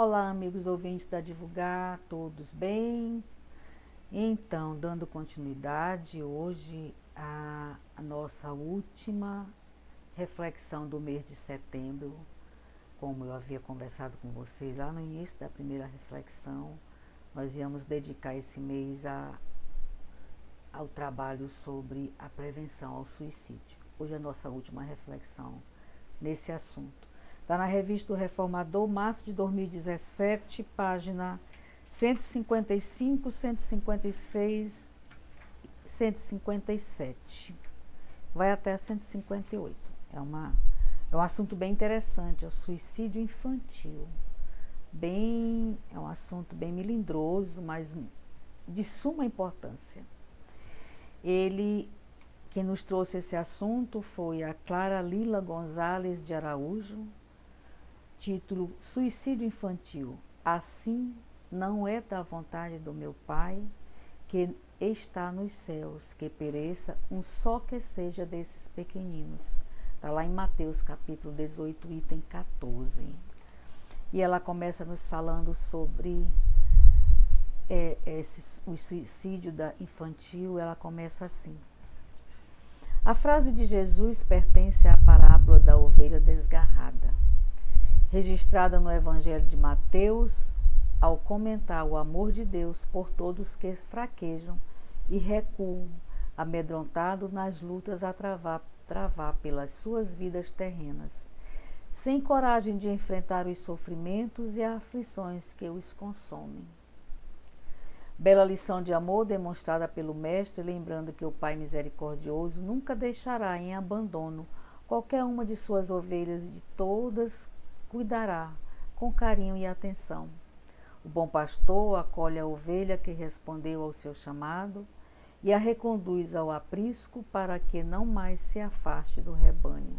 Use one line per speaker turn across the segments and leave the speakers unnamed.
Olá, amigos ouvintes da Divulgar, todos bem? Então, dando continuidade, hoje a nossa última reflexão do mês de setembro, como eu havia conversado com vocês lá no início da primeira reflexão, nós íamos dedicar esse mês ao trabalho sobre a prevenção ao suicídio. Hoje é a nossa última reflexão nesse assunto. Está na Revista do Reformador, março de 2017, página 155, 156, 157. Vai até a 158. É um assunto bem interessante, é o suicídio infantil. É um assunto bem melindroso, mas de suma importância. Quem nos trouxe esse assunto foi a Clara Lila Gonzalez de Araújo, título Suicídio Infantil. Assim não é da vontade do meu Pai que está nos céus, que pereça um só que seja desses pequeninos. Está lá em Mateus capítulo 18, item 14. E ela começa nos falando sobre o suicídio infantil. Ela começa assim. A frase de Jesus pertence à parábola da ovelha desgarrada, registrada no Evangelho de Mateus, ao comentar o amor de Deus por todos que fraquejam e recuam, amedrontados nas lutas a travar pelas suas vidas terrenas, sem coragem de enfrentar os sofrimentos e as aflições que os consomem. Bela lição de amor demonstrada pelo Mestre, lembrando que o Pai misericordioso nunca deixará em abandono qualquer uma de suas ovelhas e de todas cuidará com carinho e atenção. O bom pastor acolhe a ovelha que respondeu ao seu chamado e a reconduz ao aprisco para que não mais se afaste do rebanho.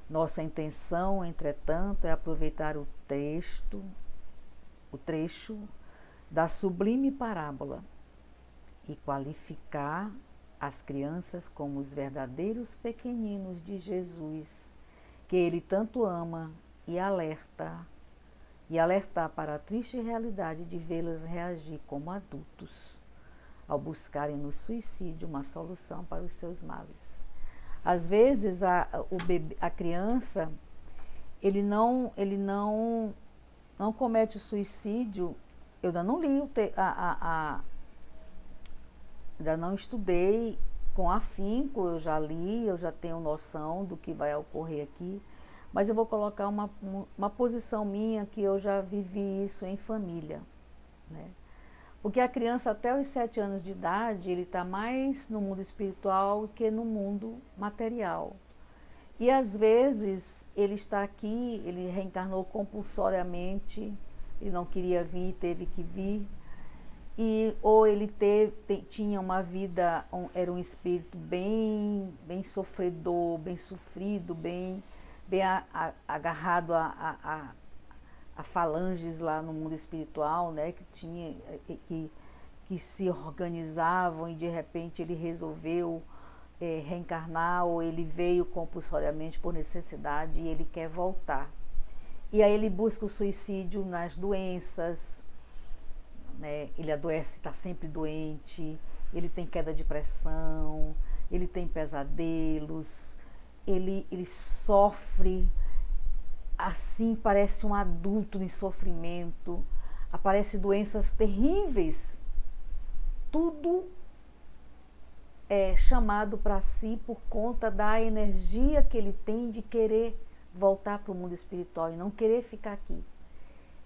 Nossa intenção, entretanto, é aproveitar o trecho da sublime parábola e qualificar as crianças como os verdadeiros pequeninos de Jesus, que Ele tanto ama, e alertar para a triste realidade de vê-las reagir como adultos, ao buscarem no suicídio uma solução para os seus males. Às vezes a criança ele não comete o suicídio. Eu ainda não li ainda não estudei com afinco, eu já li, eu já tenho noção do que vai ocorrer aqui, mas eu vou colocar uma posição minha que eu já vivi isso em família, né? Porque a criança até os 7 anos de idade, ele está mais no mundo espiritual que no mundo material. E às vezes ele está aqui, ele reencarnou compulsoriamente, ele não queria vir, teve que vir, ou ele tinha uma vida, era um espírito bem sofredor, bem sofrido, bem agarrado a falanges lá no mundo espiritual, né, que se organizavam, e de repente ele resolveu reencarnar, ou ele veio compulsoriamente por necessidade e ele quer voltar. E aí ele busca o suicídio nas doenças, né? Ele adoece, está sempre doente, ele tem queda de pressão, ele tem pesadelos, ele sofre, assim parece um adulto em sofrimento, aparecem doenças terríveis, tudo é chamado para si por conta da energia que ele tem de querer voltar para o mundo espiritual e não querer ficar aqui.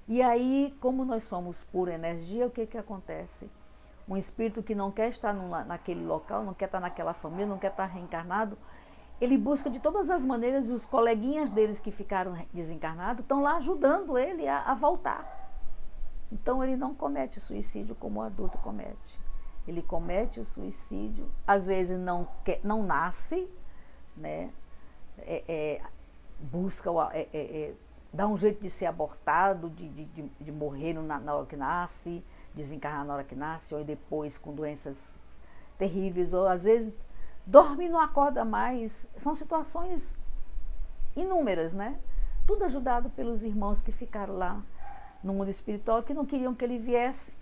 E aí, como nós somos pura energia, o que acontece? Um espírito que não quer estar naquele local, não quer estar naquela família, não quer estar reencarnado, ele busca de todas as maneiras, os coleguinhas deles que ficaram desencarnados estão lá ajudando ele a voltar. Então ele não comete o suicídio como o adulto comete. Ele comete o suicídio, às vezes não nasce, né? Busca, dá um jeito de ser abortado, de morrer na hora que nasce, desencarnar na hora que nasce, ou depois com doenças terríveis, ou às vezes dorme e não acorda mais. São situações inúmeras, né? Tudo ajudado pelos irmãos que ficaram lá no mundo espiritual que não queriam que ele viesse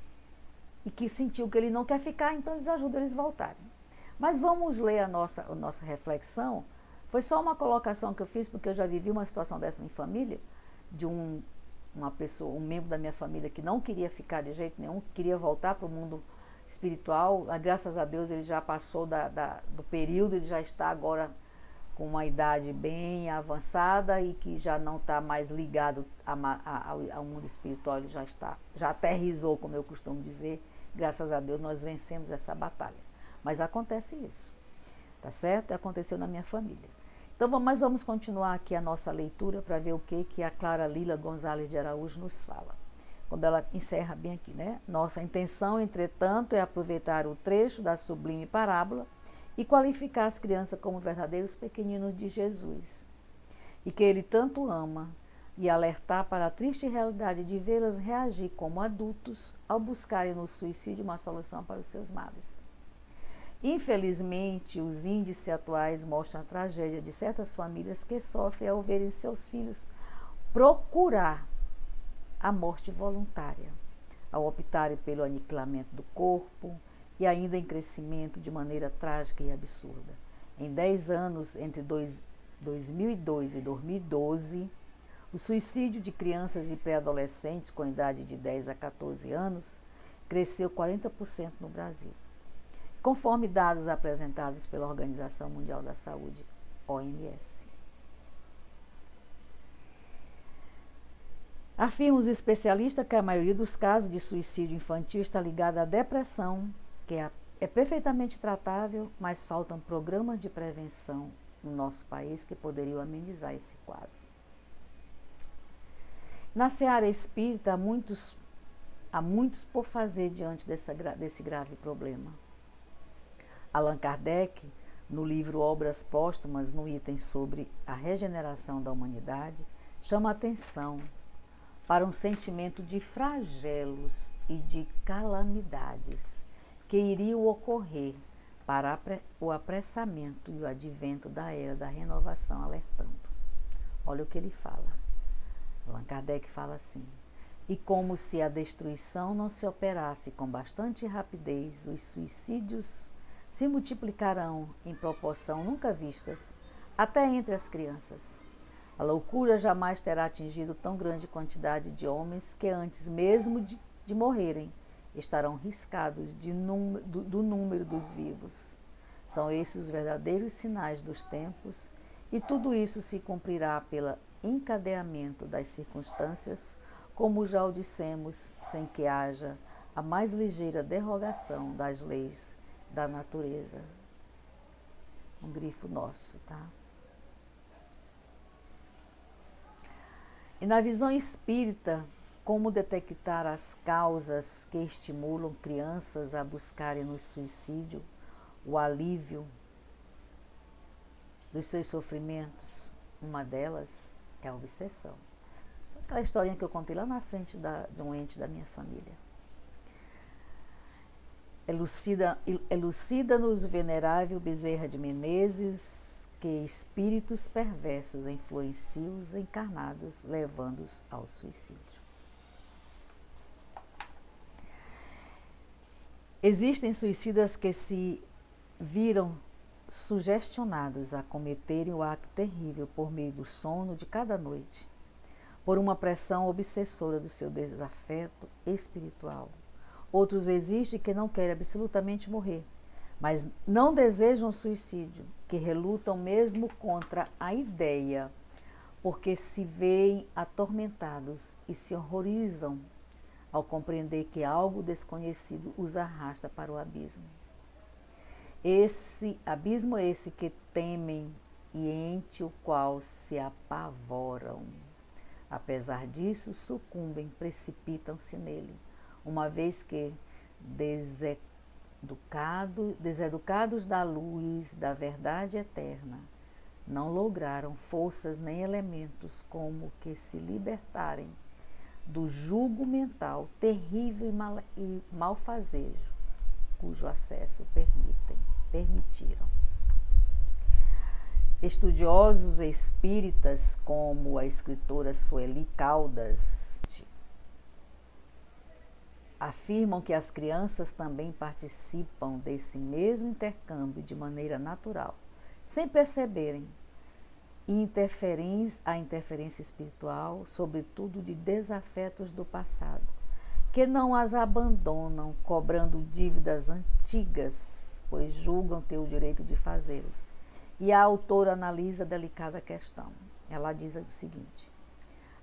e que sentiu que ele não quer ficar, então eles ajudam eles a voltarem. Mas vamos ler a nossa reflexão. Foi só uma colocação que eu fiz, porque eu já vivi uma situação dessa em família, de uma pessoa, um membro da minha família que não queria ficar de jeito nenhum, queria voltar para o mundo espiritual. Graças a Deus ele já passou do período, ele já está agora com uma idade bem avançada e que já não está mais ligado ao mundo espiritual, ele já aterrizou, como eu costumo dizer. Graças a Deus nós vencemos essa batalha. Mas acontece isso, tá certo? Aconteceu na minha família. Então, mas vamos continuar aqui a nossa leitura para ver o que a Clara Lila Gonzalez de Araújo nos fala. Quando ela encerra bem aqui, né? Nossa intenção, entretanto, é aproveitar o trecho da sublime parábola e qualificar as crianças como verdadeiros pequeninos de Jesus, e que ele tanto ama, e alertar para a triste realidade de vê-las reagir como adultos ao buscarem no suicídio uma solução para os seus males. Infelizmente, os índices atuais mostram a tragédia de certas famílias que sofrem ao verem seus filhos procurar a morte voluntária, ao optarem pelo aniquilamento do corpo e ainda em crescimento de maneira trágica e absurda. Em 10 anos, entre 2002 e 2012, o suicídio de crianças e pré-adolescentes com idade de 10 a 14 anos cresceu 40% no Brasil, conforme dados apresentados pela Organização Mundial da Saúde, OMS. Afirma os especialistas que a maioria dos casos de suicídio infantil está ligada à depressão, que é perfeitamente tratável, mas faltam programas de prevenção no nosso país que poderiam amenizar esse quadro. Na seara espírita, há muitos por fazer diante desse grave problema. Allan Kardec, no livro Obras Póstumas, no item sobre a regeneração da humanidade, chama a atenção para um sentimento de flagelos e de calamidades que iriam ocorrer para o apressamento e o advento da era da renovação, alertando. Olha o que ele fala. Allan Kardec fala assim: e como se a destruição não se operasse com bastante rapidez, os suicídios se multiplicarão em proporção nunca vistas, até entre as crianças. A loucura jamais terá atingido tão grande quantidade de homens que antes mesmo de morrerem estarão riscados do número dos vivos. São esses os verdadeiros sinais dos tempos, e tudo isso se cumprirá pelo encadeamento das circunstâncias, como já o dissemos, sem que haja a mais ligeira derrogação das leis da natureza. Um grifo nosso, tá? E na visão espírita, como detectar as causas que estimulam crianças a buscarem no suicídio o alívio dos seus sofrimentos? Uma delas é a obsessão. Aquela historinha que eu contei lá na frente de um ente da minha família. Elucida-nos o venerável Bezerra de Menezes que espíritos perversos influenciam os encarnados, levando-os ao suicídio. Existem suicidas que se viram sugestionados a cometerem o ato terrível por meio do sono de cada noite, por uma pressão obsessora do seu desafeto espiritual. Outros existem que não querem absolutamente morrer, mas não desejam o suicídio, que relutam mesmo contra a ideia, porque se veem atormentados e se horrorizam ao compreender que algo desconhecido os arrasta para o abismo. Esse abismo é esse que temem e ente o qual se apavoram. Apesar disso, sucumbem, precipitam-se nele, uma vez que, deseducados da luz da verdade eterna, não lograram forças nem elementos como que se libertarem do jugo mental terrível e malfazejo, cujo acesso permitiram. Estudiosos espíritas, como a escritora Sueli Caldas, afirmam que as crianças também participam desse mesmo intercâmbio de maneira natural, sem perceberem, e a interferência espiritual, sobretudo de desafetos do passado, que não as abandonam cobrando dívidas antigas, pois julgam ter o direito de fazê-los. E a autora analisa a delicada questão. Ela diz o seguinte: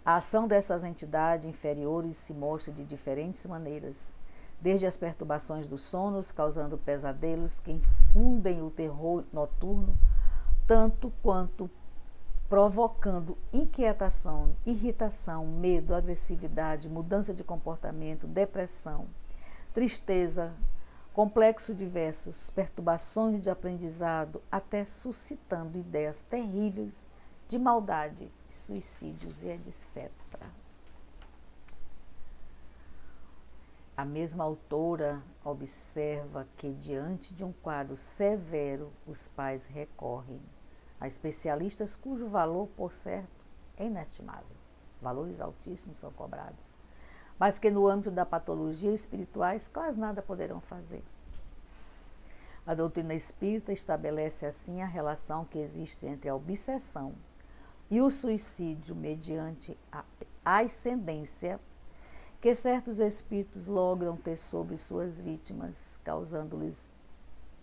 a ação dessas entidades inferiores se mostra de diferentes maneiras, desde as perturbações dos sonos, causando pesadelos que infundem o terror noturno, tanto quanto provocando inquietação, irritação, medo, agressividade, mudança de comportamento, depressão, tristeza, complexos diversos, perturbações de aprendizado, até suscitando ideias terríveis de maldade, suicídios e etc. A mesma autora observa que, diante de um quadro severo, os pais recorrem a especialistas cujo valor, por certo, é inestimável. Valores altíssimos são cobrados, mas que no âmbito da patologia espirituais quase nada poderão fazer. A doutrina espírita estabelece assim a relação que existe entre a obsessão e o suicídio mediante a ascendência que certos espíritos logram ter sobre suas vítimas, causando-lhes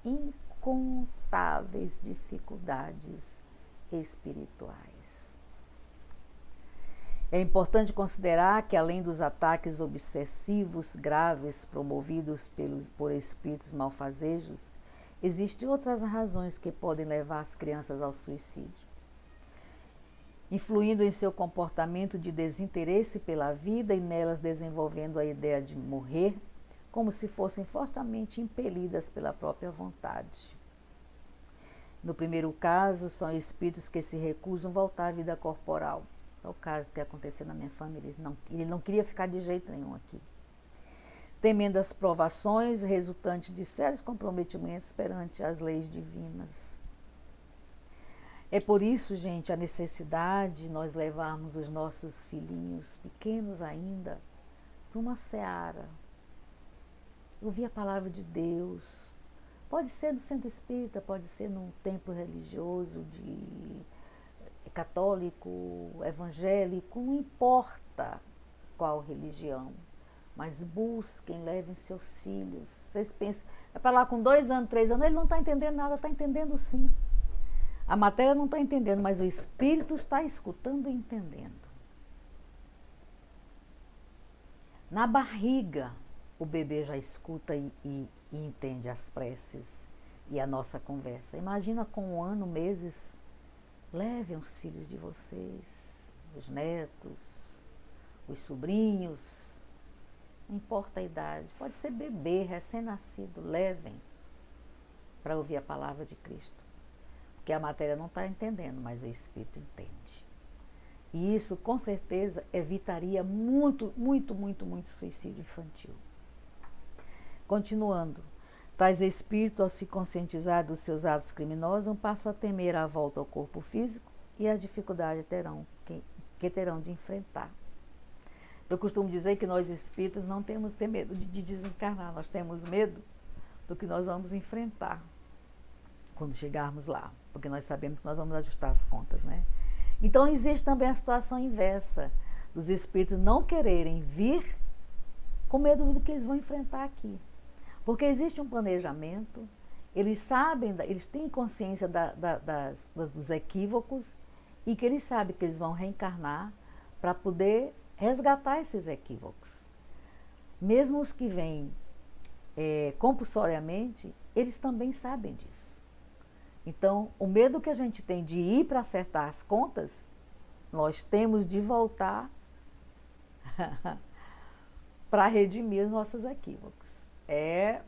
incontáveis dificuldades espirituais. É importante considerar que, além dos ataques obsessivos graves promovidos por espíritos malfazejos, existem outras razões que podem levar as crianças ao suicídio, influindo em seu comportamento de desinteresse pela vida e nelas desenvolvendo a ideia de morrer, como se fossem fortemente impelidas pela própria vontade. No primeiro caso, são espíritos que se recusam a voltar à vida corporal. É o caso que aconteceu na minha família. Ele não queria ficar de jeito nenhum aqui. Temendo as provações resultantes de sérios comprometimentos perante as leis divinas. É por isso, gente, a necessidade de nós levarmos os nossos filhinhos, pequenos ainda, para uma seara. Ouvir a palavra de Deus. Pode ser no centro espírita, pode ser num templo religioso, católico, evangélico, não importa qual religião, mas busquem, levem seus filhos. Vocês pensam, é para lá com 2 anos, 3 anos, ele não está entendendo nada, está entendendo sim. A matéria não está entendendo, mas o espírito está escutando e entendendo. Na barriga, o bebê já escuta e entende as preces e a nossa conversa. Imagina com 1 ano, meses, levem os filhos de vocês, os netos, os sobrinhos, não importa a idade, pode ser bebê, recém-nascido, levem para ouvir a palavra de Cristo. Porque a matéria não está entendendo, mas o espírito entende. E isso, com certeza, evitaria muito suicídio infantil. Continuando, tais espíritos, ao se conscientizar dos seus atos criminosos, passam a temer a volta ao corpo físico e as dificuldades que terão de enfrentar. Eu costumo dizer que nós espíritas não temos ter medo de desencarnar, nós temos medo do que nós vamos enfrentar quando chegarmos lá, porque nós sabemos que nós vamos ajustar as contas, né? Então existe também a situação inversa, dos espíritos não quererem vir com medo do que eles vão enfrentar aqui. Porque existe um planejamento, eles sabem, eles têm consciência dos equívocos e que eles sabem que eles vão reencarnar para poder resgatar esses equívocos. Mesmo os que vêm compulsoriamente, eles também sabem disso. Então, o medo que a gente tem de ir para acertar as contas, nós temos de voltar para redimir os nossos equívocos. É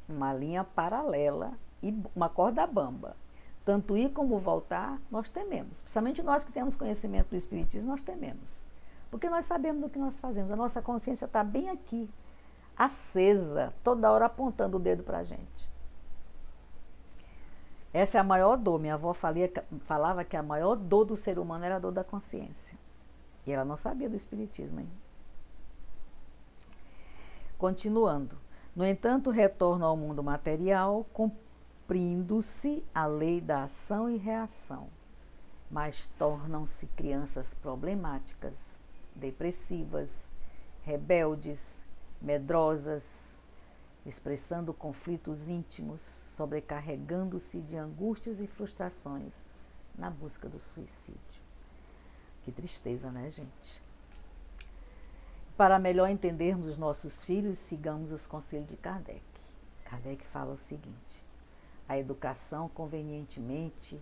uma linha paralela e uma corda bamba. Tanto ir como voltar, nós tememos. Principalmente nós que temos conhecimento do Espiritismo, nós tememos. Porque nós sabemos do que nós fazemos. A nossa consciência está bem aqui, acesa, toda hora apontando o dedo para a gente. Essa é a maior dor. Minha avó falava que a maior dor do ser humano era a dor da consciência. E ela não sabia do Espiritismo, hein? Continuando. No entanto, retornam ao mundo material, cumprindo-se a lei da ação e reação, mas tornam-se crianças problemáticas, depressivas, rebeldes, medrosas, expressando conflitos íntimos, sobrecarregando-se de angústias e frustrações na busca do suicídio. Que tristeza, né, gente? Para melhor entendermos os nossos filhos, sigamos os conselhos de Kardec. Kardec fala o seguinte: a educação convenientemente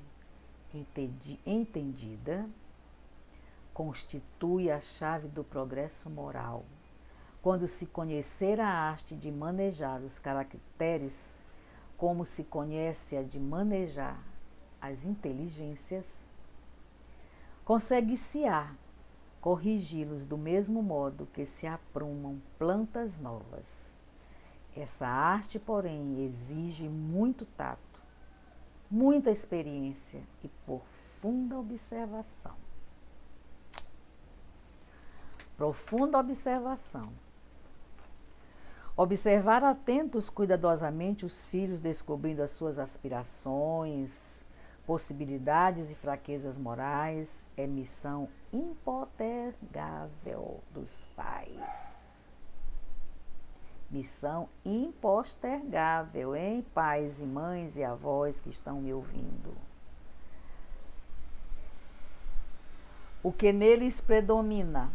entendida constitui a chave do progresso moral. Quando se conhecer a arte de manejar os caracteres, como se conhece a de manejar as inteligências, consegue-se-á corrigi-los do mesmo modo que se aprumam plantas novas. Essa arte, porém, exige muito tato, muita experiência e profunda observação. Profunda observação. Observar atentos cuidadosamente os filhos, descobrindo as suas aspirações, possibilidades e fraquezas morais, é missão impostergável dos pais. Missão impostergável, hein, pais e mães e avós que estão me ouvindo. O que neles predomina?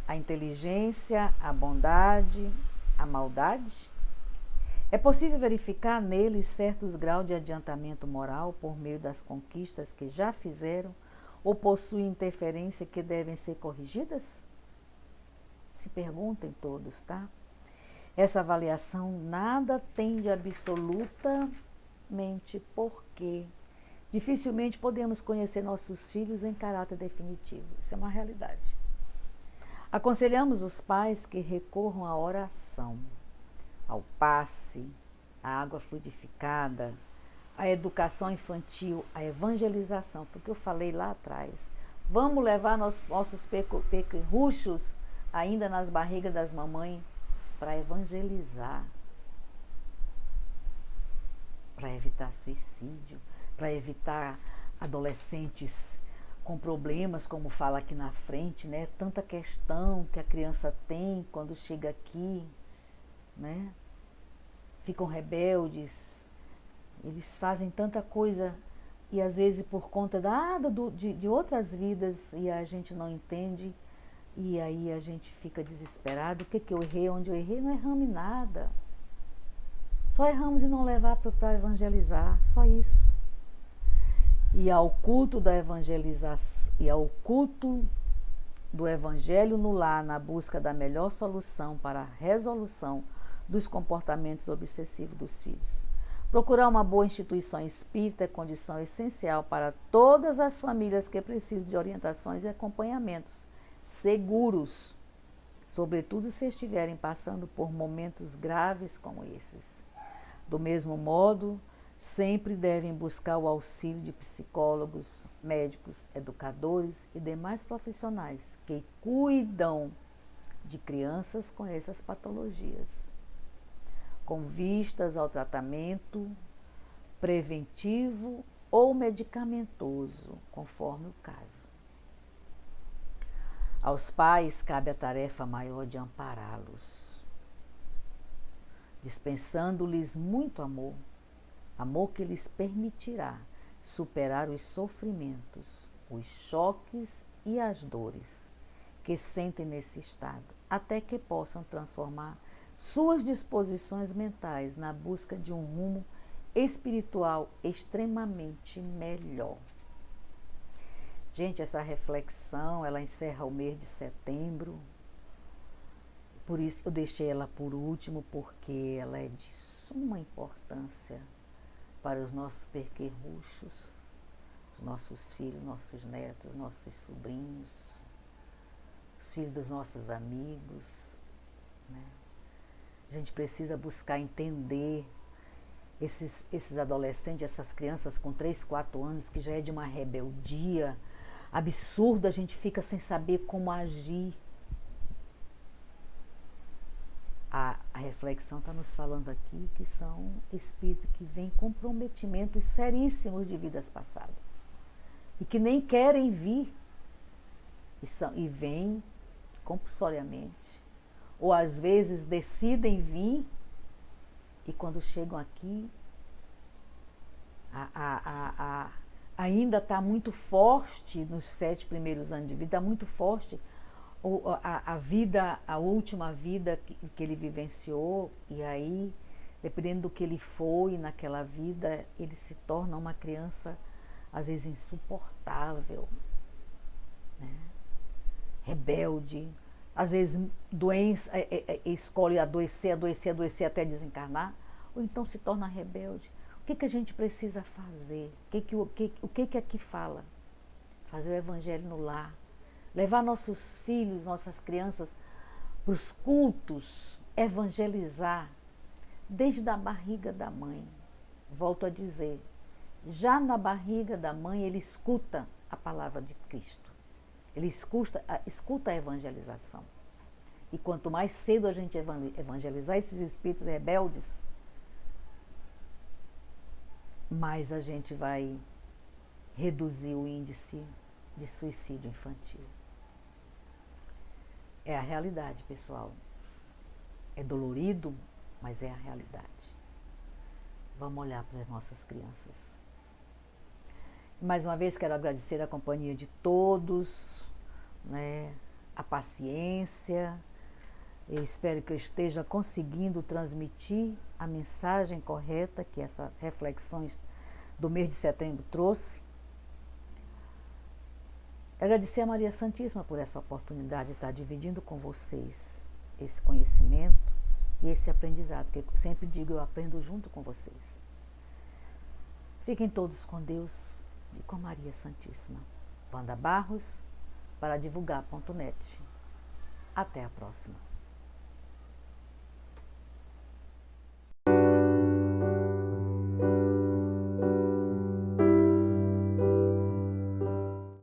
A inteligência, a bondade, a maldade? É possível verificar neles certos graus de adiantamento moral por meio das conquistas que já fizeram ou possuem interferência que devem ser corrigidas? Se perguntem todos, tá? Essa avaliação nada tem de absolutamente, porque dificilmente podemos conhecer nossos filhos em caráter definitivo. Isso é uma realidade. Aconselhamos os pais que recorram à oração, ao passe, à água fluidificada, à educação infantil, à evangelização. Foi o que eu falei lá atrás. Vamos levar nossos pequerruchos ainda nas barrigas das mamães para evangelizar, para evitar suicídio, para evitar adolescentes com problemas, como fala aqui na frente, né? Tanta questão que a criança tem quando chega aqui, né? Ficam rebeldes, eles fazem tanta coisa e às vezes por conta de outras vidas e a gente não entende e aí a gente fica desesperado. O que eu errei? Onde eu errei? Não erramos em nada. Só erramos em não levar para evangelizar, só isso. E ao culto da evangelização, e ao culto do evangelho no lar, na busca da melhor solução para a resolução dos comportamentos obsessivos dos filhos. Procurar uma boa instituição espírita é condição essencial para todas as famílias que precisam de orientações e acompanhamentos seguros, sobretudo se estiverem passando por momentos graves como esses. Do mesmo modo, sempre devem buscar o auxílio de psicólogos, médicos, educadores e demais profissionais que cuidam de crianças com essas patologias, com vistas ao tratamento preventivo ou medicamentoso, conforme o caso. Aos pais cabe a tarefa maior de ampará-los, dispensando-lhes muito amor, amor que lhes permitirá superar os sofrimentos, os choques e as dores que sentem nesse estado, até que possam transformar suas disposições mentais na busca de um rumo espiritual extremamente melhor. Gente, essa reflexão, ela encerra o mês de setembro. Por isso eu deixei ela por último, porque ela é de suma importância para os nossos pequerruchos, os nossos filhos, nossos netos, nossos sobrinhos, os filhos dos nossos amigos, né? A gente precisa buscar entender esses adolescentes, essas crianças com 3, 4 anos, que já é de uma rebeldia absurda, a gente fica sem saber como agir. A reflexão está nos falando aqui que são espíritos que vêm comprometimentos seríssimos de vidas passadas e que nem querem vir e vêm compulsoriamente, ou às vezes decidem vir e quando chegam aqui ainda está muito forte nos 7 primeiros anos de vida, está muito forte a última vida que ele vivenciou, e aí, dependendo do que ele foi naquela vida, ele se torna uma criança, às vezes, insuportável, né? Rebelde, às vezes doença, escolhe adoecer até desencarnar, ou então se torna rebelde. O que a gente precisa fazer? O que aqui fala? Fazer o evangelho no lar, levar nossos filhos, nossas crianças para os cultos, evangelizar desde a barriga da mãe. Volto a dizer, já na barriga da mãe ele escuta a palavra de Cristo, ele escuta a evangelização. E quanto mais cedo a gente evangelizar esses espíritos rebeldes, mais a gente vai reduzir o índice de suicídio infantil. É a realidade, pessoal. É dolorido, mas é a realidade. Vamos olhar para as nossas crianças. Mais uma vez quero agradecer a companhia de todos, né, a paciência. Eu espero que eu esteja conseguindo transmitir a mensagem correta que essa reflexão do mês de setembro trouxe. Agradecer a Maria Santíssima por essa oportunidade de estar dividindo com vocês esse conhecimento e esse aprendizado, porque eu sempre digo, eu aprendo junto com vocês. Fiquem todos com Deus e com Maria Santíssima. Wanda Barros, para divulgar.net. Até a próxima.